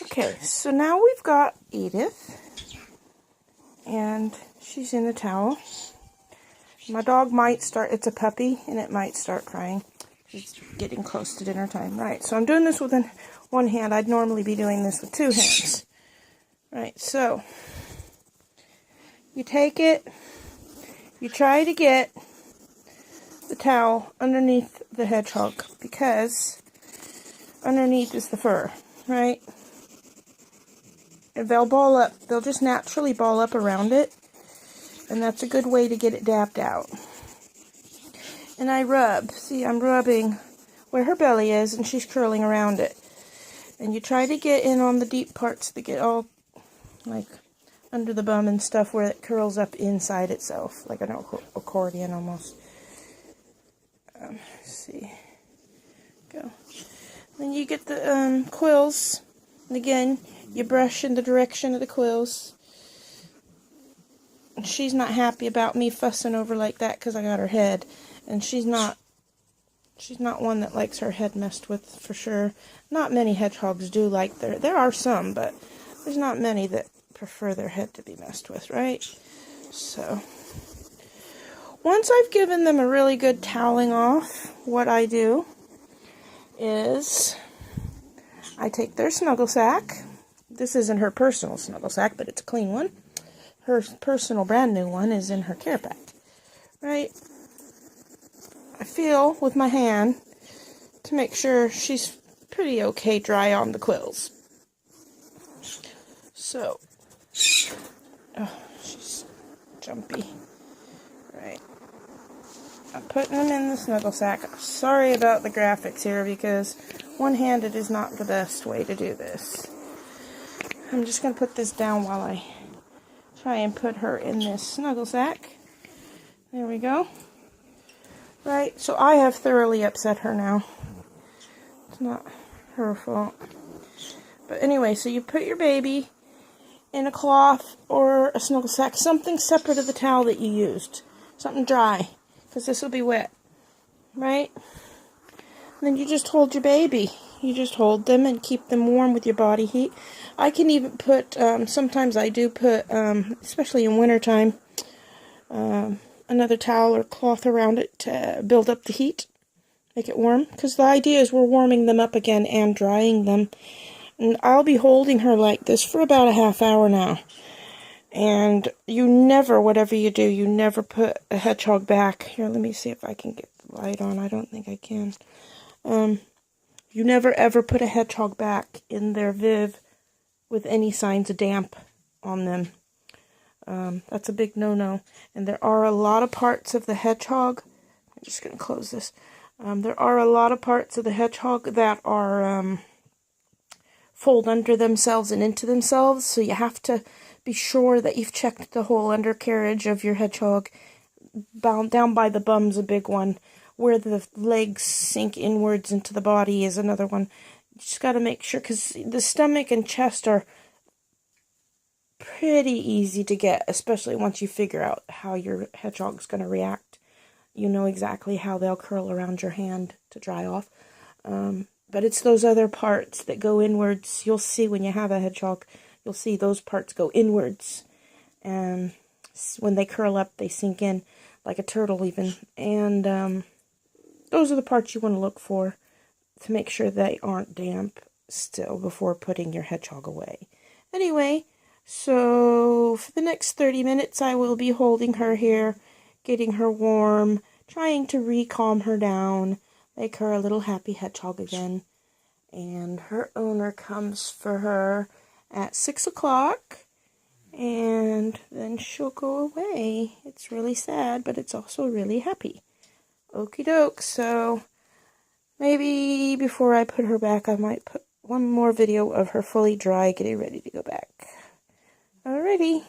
Okay, so now we've got Edith, and she's in the towel. My dog might start, it's a puppy, and it might start crying. She's getting close to dinner time. Right, so I'm doing this with one hand. I'd normally be doing this with 2 hands. Right, so you take it, you try to get the towel underneath the hedgehog, because underneath is the fur, right? And they'll ball up, they'll just naturally ball up around it, and that's a good way to get it dabbed out. And I rub, see, I'm rubbing where her belly is, and she's curling around it. And you try to get in on the deep parts to get all, like, under the bum and stuff, where it curls up inside itself, like an accordion almost. Let's see. Go. Then you get the quills, and again, you brush in the direction of the quills. And she's not happy about me fussing over like that because I got her head, and she's not one that likes her head messed with, for sure. Not many hedgehogs do like there are some, but there's not many that prefer their head to be messed with, right? So once I've given them a really good toweling off, what I do is I take their snuggle sack. This isn't her personal snuggle sack, but it's a clean one. Her personal brand new one is in her care pack, right? I feel with my hand to make sure she's pretty okay dry on the quills. So, oh, she's jumpy. Right. I'm putting them in the snuggle sack. Sorry about the graphics here, because one-handed is not the best way to do this. I'm just going to put this down while I try and put her in this snuggle sack. There we go. Right, so I have thoroughly upset her now. It's not her fault. But anyway, so you put your baby in a cloth or a snuggle sack, something separate of the towel that you used. Something dry, because this will be wet. Right? And then you just hold your baby. You just hold them and keep them warm with your body heat. I can even put, sometimes I do put, especially in wintertime, another towel or cloth around it to build up the heat, make it warm. Because the idea is we're warming them up again and drying them. And I'll be holding her like this for about a half hour now. And you never, whatever you do, you never put a hedgehog back. Here, let me see if I can get the light on. I don't think I can. You never ever put a hedgehog back in their viv with any signs of damp on them. That's a big no-no. And there are a lot of parts of the hedgehog, I'm just going to close this. There are a lot of parts of the hedgehog that are fold under themselves and into themselves, so you have to be sure that you've checked the whole undercarriage of your hedgehog. Down by the bum's a big one. Where the legs sink inwards into the body is another one. You just got to make sure, because the stomach and chest are pretty easy to get, especially once you figure out how your hedgehog's going to react. You know exactly how they'll curl around your hand to dry off. But it's those other parts that go inwards. You'll see when you have a hedgehog, you'll see those parts go inwards. And when they curl up, they sink in like a turtle even. And those are the parts you want to look for to make sure they aren't damp still before putting your hedgehog away. Anyway, so for the next 30 minutes I will be holding her here, getting her warm, trying to re-calm her down, make her a little happy hedgehog again. And her owner comes for her at 6 o'clock, and then she'll go away. It's really sad, but it's also really happy. Okie doke, so maybe before I put her back, I might put one more video of her fully dry, getting ready to go back. Alrighty.